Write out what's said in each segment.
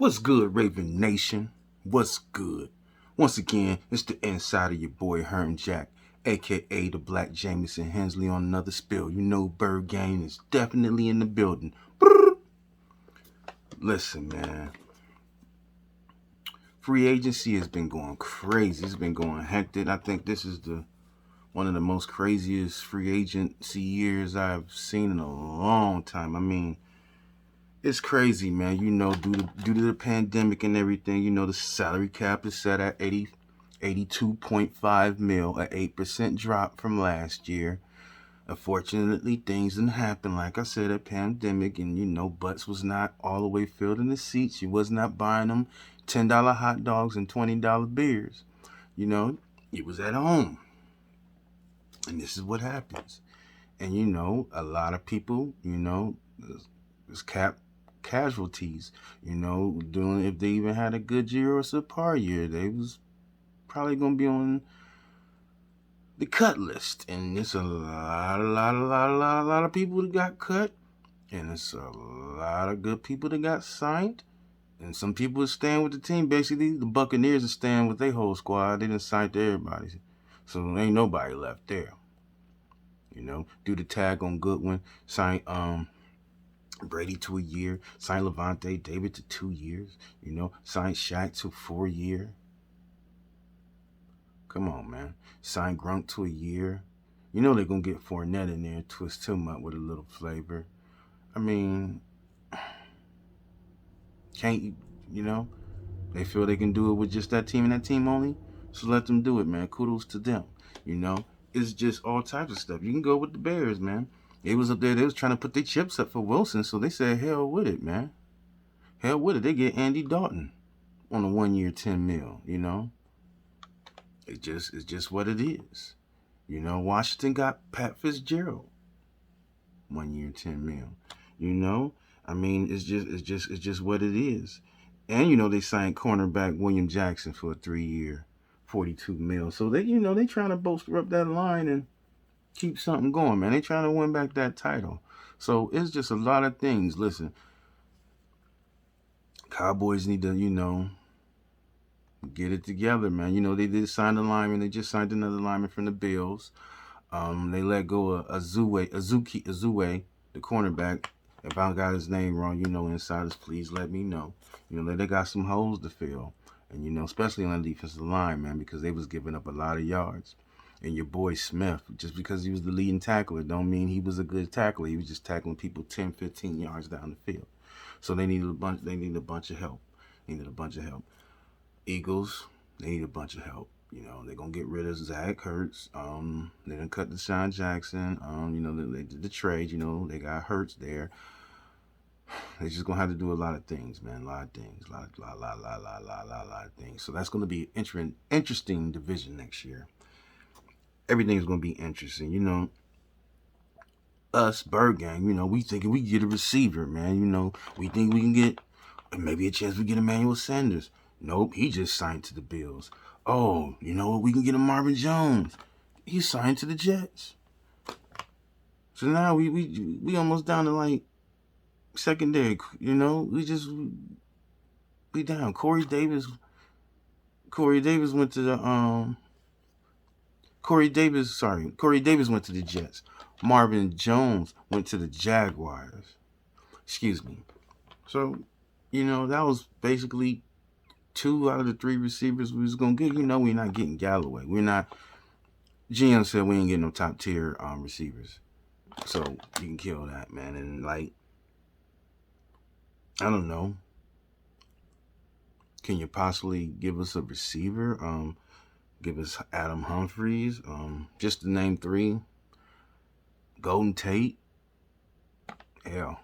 What's good, Raven Nation? What's good? Once again, it's the inside of your boy Herm Jack, aka the Black Jameson Hensley on another spill. You know Bird Gang is definitely in the building. Listen, man. Free agency has been going crazy. It's been going hectic. I think this is the one of the most craziest free agency years I've seen in a long time. I mean, it's crazy, man. You know, due to the pandemic and everything, you know, the salary cap is set at 82.5 mil, an 8% drop from last year. Unfortunately, things didn't happen. Like I said, a pandemic, and you know, butts was not all the way filled in the seats. You was not buying them $10 hot dogs and $20 beers. You know, you was at home. And this is what happens. And you know, a lot of people, you know, is casualties. You know, doing if they even had a good year or a subpar year, they was probably gonna be on the cut list. And it's a lot of people that got cut, and it's a lot of good people that got signed. And some people are staying with the team. Basically, the Buccaneers are staying with their whole squad. They didn't sign to everybody, so there ain't nobody left there. You know, do the tag on Goodwin, sign Brady to a year, sign Levante David to 2 years, you know, sign Shaq to 4 year. Come on, man. Sign Grunt to a year. You know they're gonna get Fournette in there, twist him up with a little flavor. I mean, can't you know? They feel they can do it with just that team and that team only, so let them do it, man. Kudos to them. You know, it's just all types of stuff. You can go with the Bears, man. They was up there. They was trying to put their chips up for Wilson, so they said, "Hell with it, man. Hell with it." They get Andy Dalton on a 1 year, 10 mil. You know, it's just what it is. You know, Washington got Pat Fitzgerald, 1 year, 10 mil. You know, I mean, it's just what it is. And you know, they signed cornerback William Jackson for a 3 year, 42 mil. So they, you know, they trying to bolster up that line and keep something going, man. They trying to win back that title. So it's just a lot of things. Listen, Cowboys need to, you know, get it together, man. You know, they did sign a lineman. They just signed another lineman from the Bills. They let go of Azue, the cornerback. If I got his name wrong, you know, insiders, please let me know. You know, they got some holes to fill. And, you know, especially on the defensive line, man, because they was giving up a lot of yards. And your boy Smith, just because he was the leading tackler, don't mean he was a good tackler. He was just tackling people 10, 15 yards down the field. So they needed a bunch of help. They needed a bunch of help. Eagles, they need a bunch of help. You know, they're going to get rid of Zach Ertz. They're going to cut Deshaun Jackson. You know, they did the trade. You know, they got Hurts there. They're just going to have to do a lot of things, man. A lot of things. A lot of things. So that's going to be an interesting division next year. Everything's going to be interesting. You know, us, Bird Gang, you know, we thinking we can get a receiver, man. You know, we think we can get maybe a chance we get Emmanuel Sanders. Nope, he just signed to the Bills. Oh, you know what? We can get a Marvin Jones. He signed to the Jets. So now we almost down to like secondary. You know, we down. Corey Davis went to the Corey Davis went to the Jets. Marvin Jones went to the Jaguars. Excuse me. So, you know, that was basically 2 out of the 3 receivers we was gonna get. You know, we're not getting Galloway. We're not. GM said we ain't getting no top tier receivers, so you can kill that, man. And like, I don't know. Can you possibly give us a receiver? Give us Adam Humphries. Just to name 3. Golden Tate. Hell,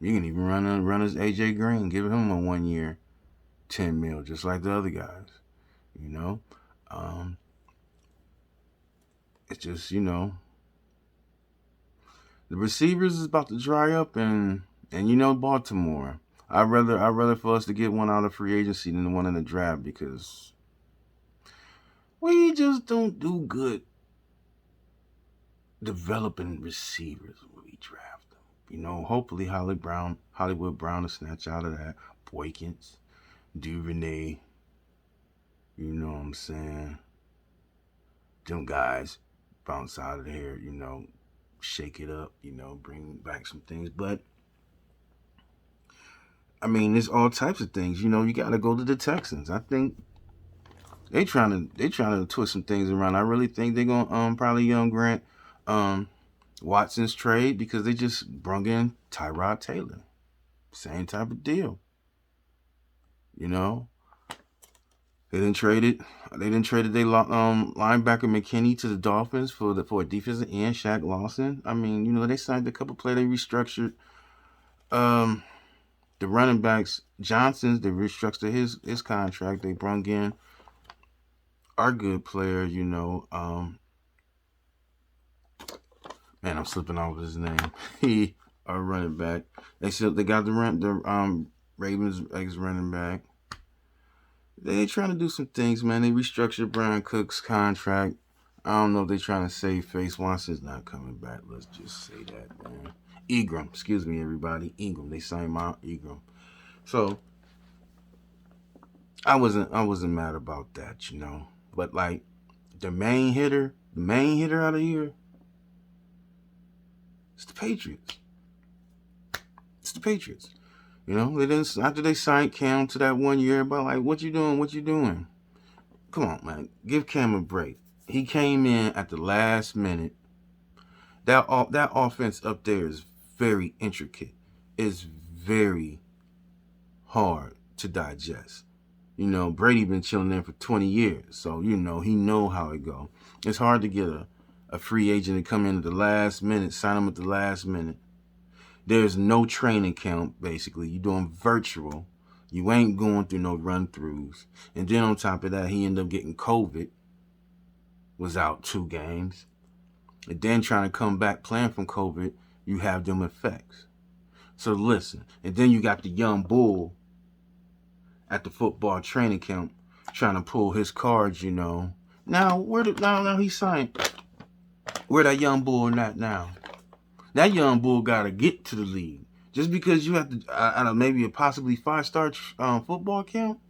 you can even run as AJ Green. Give him a 1 year, 10 mil, just like the other guys. You know, it's just, you know, the receivers is about to dry up, and you know, Baltimore. I'd rather for us to get one out of free agency than the one in the draft, because we just don't do good developing receivers when we draft them. You know, hopefully Hollywood Brown will snatch out of that. Boykins. Duvernay, you know what I'm saying? Them guys bounce out of here, shake it up, bring back some things. But I mean, there's all types of things. You got to go to the Texans. I think they trying to twist some things around. I really think they're gonna probably grant um Watson's trade because they just brung in Tyrod Taylor. Same type of deal. You know, they didn't trade it. They didn't traded their linebacker McKinney to the Dolphins for a defensive end, Shaq Lawson. I mean, they signed a couple players. They restructured um the running backs Johnson's. They restructured his contract. They brung in our good player. Man, I'm slipping off his name. He our running back. They got the Ravens ex running back. They trying to do some things, man. They restructured Brian Cook's contract. I don't know if they're trying to save face. Watson's not coming back. Let's just say that, man. Ingram, excuse me, everybody. Ingram. They signed my Ingram. So I wasn't mad about that. But like the main hitter out of here, it's the Patriots. It's the Patriots. They didn't after they signed Cam to that 1 year. But like, what you doing? What you doing? Come on, man. Give Cam a break. He came in at the last minute. That offense up there is very intricate. It's very hard to digest. Brady been chilling there for 20 years, so he know how it go. It's hard to get a free agent to come in at the last minute, sign him at the last minute. There's no training camp, basically. You're doing virtual. You ain't going through no run-throughs. And then on top of that, he ended up getting COVID. Was out 2 games. And then trying to come back playing from COVID, you have them effects. So listen. And then you got the young bull at the football training camp trying to pull his cards, Now, now he signed. Where that young bull at now? That young bull got to get to the league. Just because you have to, out of maybe a possibly 5-star football camp,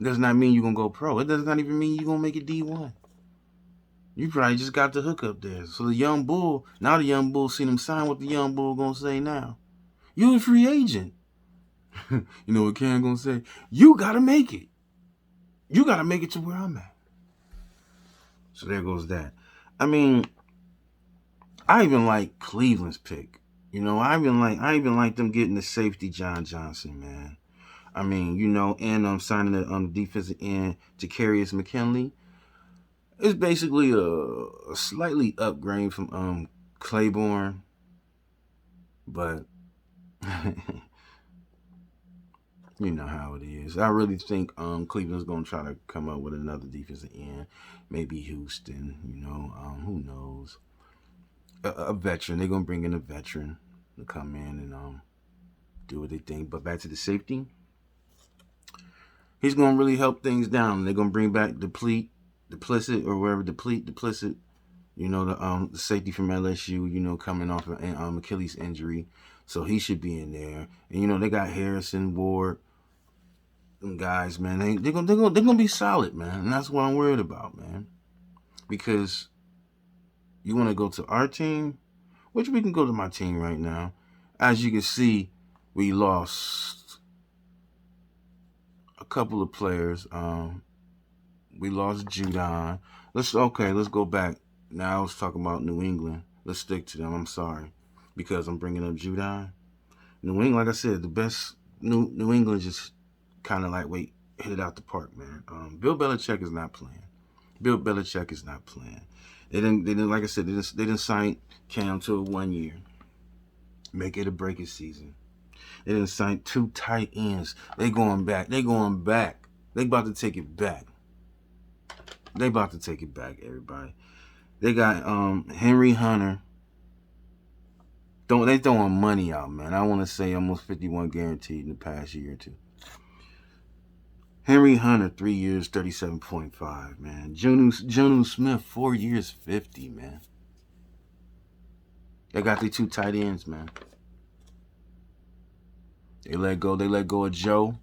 does not mean you're going to go pro. It does not even mean you're going to make it D1. You probably just got the hook up there. So the young bull seen him sign. What the young bull going to say now? You a free agent. You know what Cam going to say? You got to make it. You got to make it to where I'm at. So there goes that. I mean, I even like Cleveland's pick. I even like them getting the safety John Johnson, man. I mean, and signing the defensive end Jacarius McKinley. It's basically a slightly upgrade from Claiborne, but you know how it is. I really think Cleveland's gonna try to come up with another defensive end, maybe Houston. Who knows? A veteran. They're gonna bring in a veteran to come in and do what they think. But back to the safety, he's gonna really help things down. They're gonna bring back Duplicit or wherever Duplicit. The safety from LSU. Coming off an Achilles injury, so he should be in there. And they got Harrison, Ward, them guys, man. They're gonna be solid, man. And that's what I'm worried about, man. Because you want to go to our team, which we can go to my team right now. As you can see, we lost a couple of players. We lost Judon. Let's go back. Now I was talking about New England. Let's stick to them. I'm sorry. Because I'm bringing up Judon. New England, like I said, the best New England just kind of hit it out the park, man. Bill Belichick is not playing. They didn't like I said, they didn't sign Cam to a 1 year. Make it a break it season. They didn't sign 2 tight ends. They going back. They about to take it back. Everybody. They got Henry Hunter. They throwing money out, man. I want to say almost 51 guaranteed in the past year or two. Henry Hunter, 3 years, 37.5, man. Jonnu Smith, 4 years, 50, man. They got the 2 tight ends, man. They let go of Joe.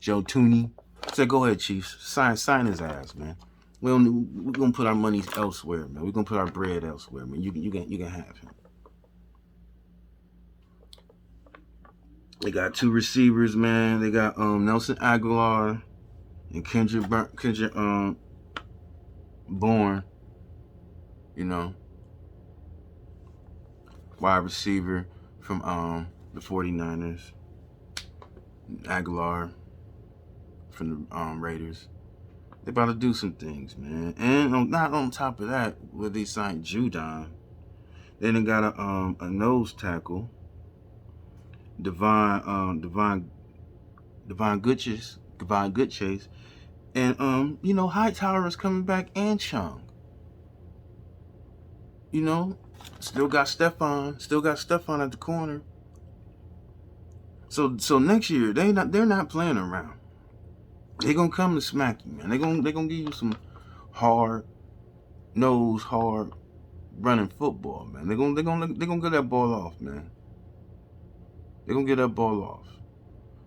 Joe Tooney. Said, go ahead, Chiefs. Sign his ass, man. We're gonna put our money elsewhere, man. We're gonna put our bread elsewhere, man. You can have him. They got two receivers, man. They got Nelson Aguilar and Kendrick Bourne, you know, wide receiver from the 49ers. Aguilar from the Raiders. They about to do some things, man. And not on top of that, where they signed Judon. Then they got a nose tackle, Devon Goodchase, and Hightower is coming back, and Chung. Still got Stephon at the corner. So next year they're not playing around. They're gonna come and smack you, man. They're gonna give you some hard running football, man. They're gonna get that ball off, man. They're gonna get that ball off.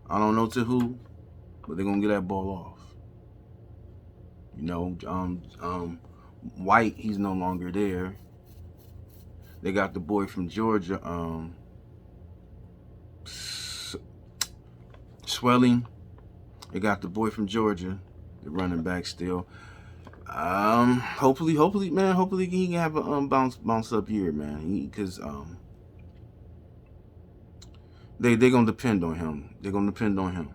I don't know to who, but they're gonna get that ball off. White, he's no longer there. They got the boy from Georgia, Swelling. They got the boy from Georgia, the running back still. Hopefully, man. Hopefully he can have a bounce up year, man. Because they gonna depend on him. They're gonna depend on him.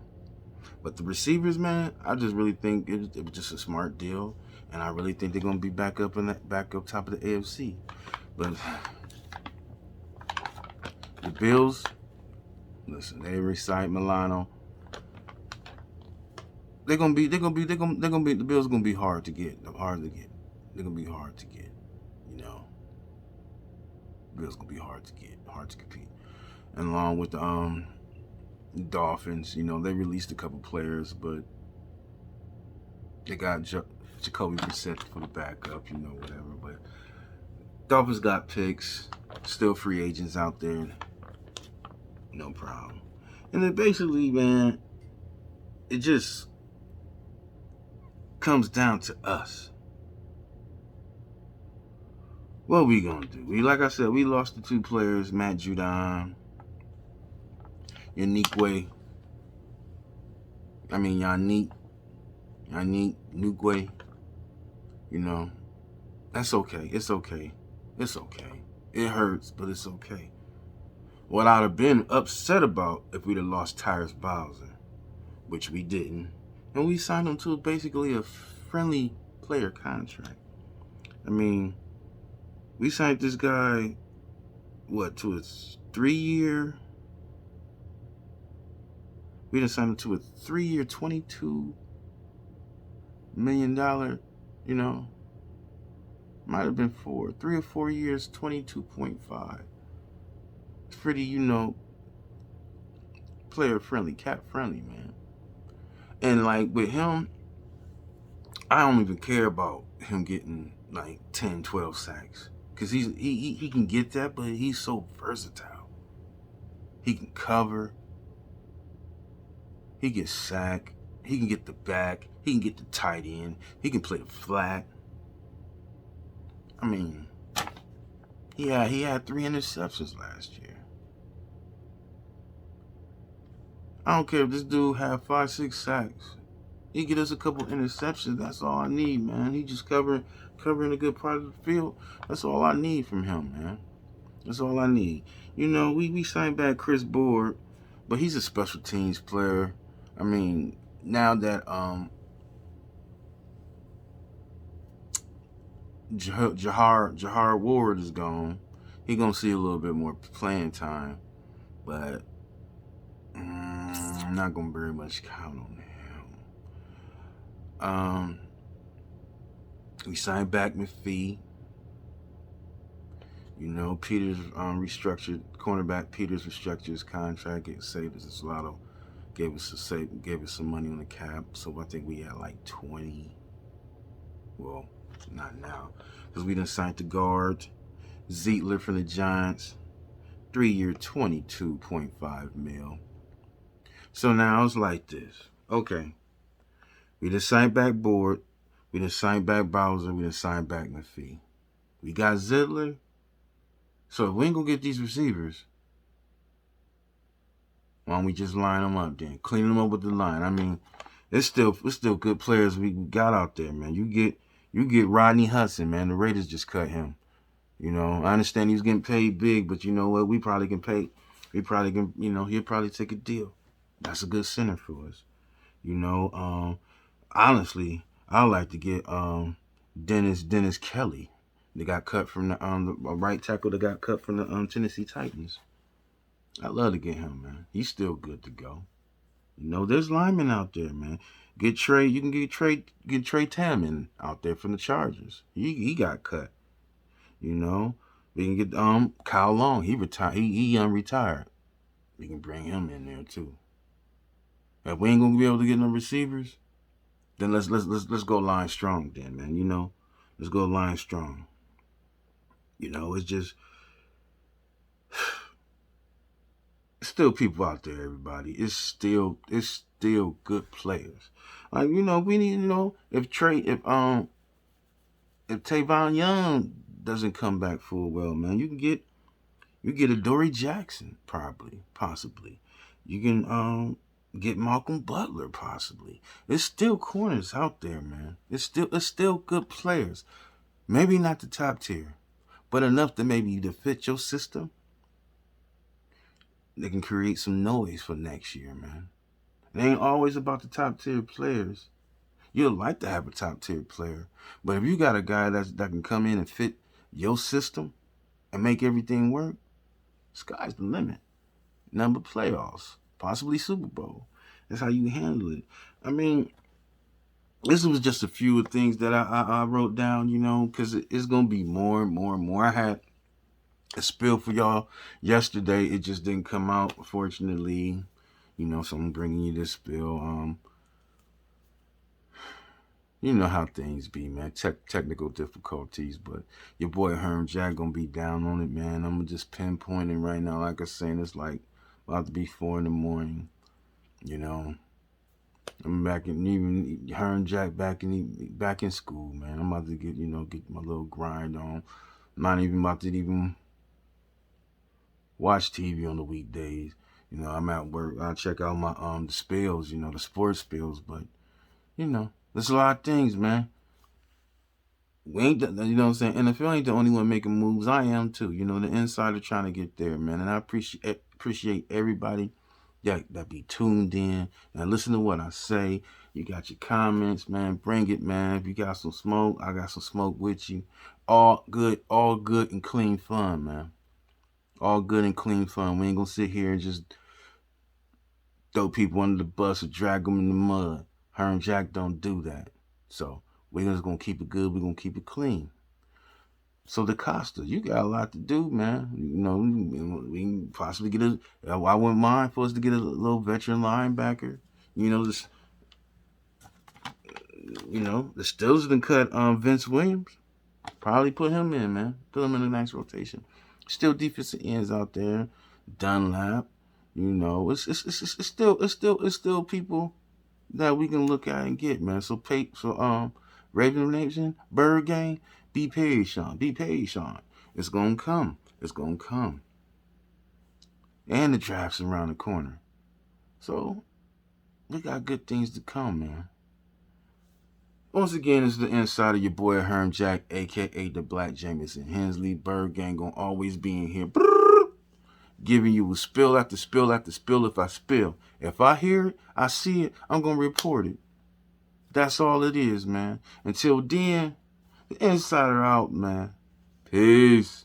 But the receivers, man, I just really think it was just a smart deal, and I really think they're gonna be back up top of the AFC. But the Bills, listen, they recite Milano. The Bills are gonna be hard to get. They're gonna be hard to get. Bills gonna be hard to compete. And along with the Dolphins, they released a couple players, but they got Jacoby Brissett for the backup, whatever. But Dolphins got picks, still free agents out there, no problem. And then basically, man, it just comes down to us. What we gonna do? Like I said, we lost the two players, Matt Judon, Yannick Nugwe. That's okay. It's okay. It hurts, but it's okay. What I'd have been upset about if we'd have lost Tyrus Bowser, which we didn't, and we signed him to basically a friendly player contract. We signed this guy, to a 3-year? We done signed him to a 3-year, $22 million, might have been 3 or 4 years, 22.5. It's pretty, player friendly, cap friendly, man. And like with him, I don't even care about him getting like 10, 12 sacks. Because he can get that, but he's so versatile. He can cover. He gets sacked. He can get the back. He can get the tight end. He can play the flat. He had 3 interceptions last year. I don't care if this dude had 5, 6 sacks. He get us a couple interceptions. That's all I need, man. He just covering a good part of the field. That's all I need from him, man. That's all I need. We signed back Chris Board, but he's a special teams player. Now that Jahar Ward is gone, he gonna see a little bit more playing time, but I'm not gonna very much count on him. We signed back McPhee. Peters cornerback Peters restructured his contract. It saved us a lot of, gave us some money on the cap. So I think we had like 20. Well, not now, because we done signed the guard Zietler from the Giants, 3-year, $22.5 million. So now it's like this. Okay. We done signed back Board. We done signed back Bowser. We done signed back McPhee. We got Zidler. So if we ain't gonna get these receivers, why don't we just line them up then? Clean them up with the line. I mean, it's still good players we got out there, man. You get Rodney Hudson, man. The Raiders just cut him. I understand he was getting paid big, but you know what? We probably can pay. We probably can. He'll probably take a deal. That's a good center for us. You know, honestly, I like to get Dennis Kelly. They got cut from the right tackle that got cut from the Tennessee Titans. I love to get him, man. He's still good to go. There's linemen out there, man. Get Trey. You can get Trey Tamman out there from the Chargers. He got cut. You know, we can get Kyle Long. He retired. He unretired. We can bring him in there too. If we ain't gonna be able to get no receivers, then let's go line strong, then, man. Let's go line strong. It's just still people out there, everybody. It's still good players. Like we need if Tavon Young doesn't come back full well, man, you get a Dory Jackson probably, possibly. You can get Malcolm Butler possibly. There's still corners out there, man. It's still good players. Maybe not the top tier, but enough to maybe to fit your system. They can create some noise for next year, man. It ain't always about the top tier players. You'd like to have a top tier player, but if you got a guy that can come in and fit your system and make everything work, sky's the limit. Number playoffs, possibly Super Bowl. That's how you handle it. I mean, this was just a few of things that I wrote down, because it's gonna be more and more and more. I had a spill for y'all yesterday. It just didn't come out, unfortunately. So I'm bringing you this spill. You know how things be, man. Technical difficulties, but your boy Herm Jack gonna be down on it, man. I'm just pinpointing right now. Like I said, it's like about to be 4 in the morning. You know, I'm back in even Herm Jack back in school, man. I'm about to get my little grind on. I'm not even about to even watch TV on the weekdays. I'm at work. I check out my the spills, the sports spills, but there's a lot of things, man. We ain't, you know what I'm saying? NFL ain't the only one making moves. I am too. The insider trying to get there, man. And I appreciate everybody that be tuned in and listen to what I say. You got your comments, man. Bring it, man. If you got some smoke, I got some smoke with you. All good and clean fun, man. All good and clean fun. We ain't gonna sit here and just throw people under the bus or drag them in the mud. Herm Jack don't do that. So we're just gonna keep it good. We're gonna keep it clean. So DeCosta, you got a lot to do, man. We can possibly get I wouldn't mind for us to get a little veteran linebacker. This, the Steelers done cut Vince Williams. Probably put him in, man. Put him in the next rotation. Still defensive ends out there. Dunlap. It's still people that we can look at and get, man. So Raven Nation, Bird Gang, be paid, Sean. Be paid, Sean. It's gonna come. It's gonna come. And the draft's around the corner. So we got good things to come, man. Once again, it's the inside of your boy Herm Jack, aka the Black Jameson Hensley. Bird Gang gonna always be in here. Giving you a spill after spill after spill if I spill. If I hear it, I see it, I'm gonna report it. That's all it is, man. Until then, the insider out, man. Peace.